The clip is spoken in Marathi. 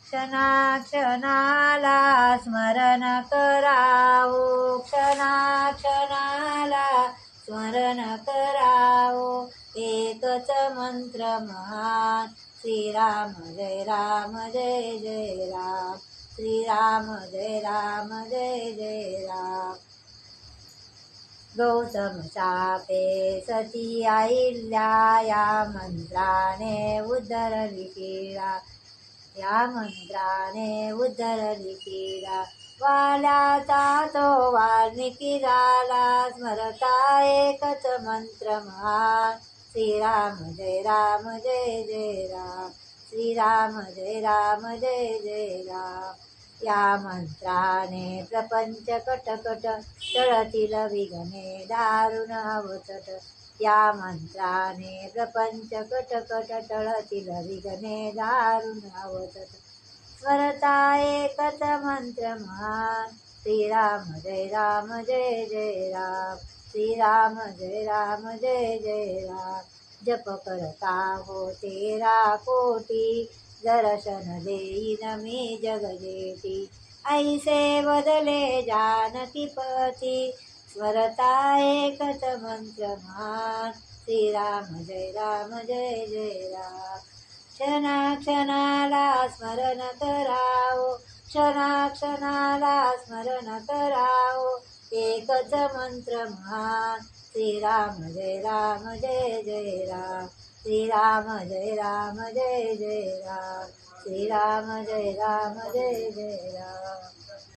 क्षणाक्षणाला स्मरण करावो, क्षणाक्षणाला स्मरण करावो, एकच मंत्र महान श्रीराम जय राम जय जय राम, श्रीराम जय राम जय जय राम. गौतम शापे सती अहिल्या, या मंत्राने उद्धरली पीडा, या मंत्राने उद्धरली पीडा. वाल्याचा तो वाल्मिकी झाला, स्मरता एकच मंत्र महान श्रीराम जय राम जय जय राम, श्रीराम जय राम जय जय राम. या मंत्राने प्रपंच कटकट, टळतील विघ्ने दारुण अवचट, या मंत्राने प्रपंच कटकट, टळतील विघ्ने दारुण अवचट. स्मरता एकच मंत्र महान श्रीराम जय राम जय जय राम, श्रीराम जय राम जय जय राम. जप करता हो 13 कोटी, दर्शन देईन मी जगजेती, ऐसे बदले जानकी पती, स्मरता एकच मंत्र महान श्रीराम जय राम जय जय राम. क्षणाक्षणाला स्मरण करावो, क्षणाक्षणाला स्मरण करावो, एकच मंत्र महान श्रीराम जय राम जय जय राम, श्रीराम जय राम जय जय राम, श्रीराम जय राम जय जय राम.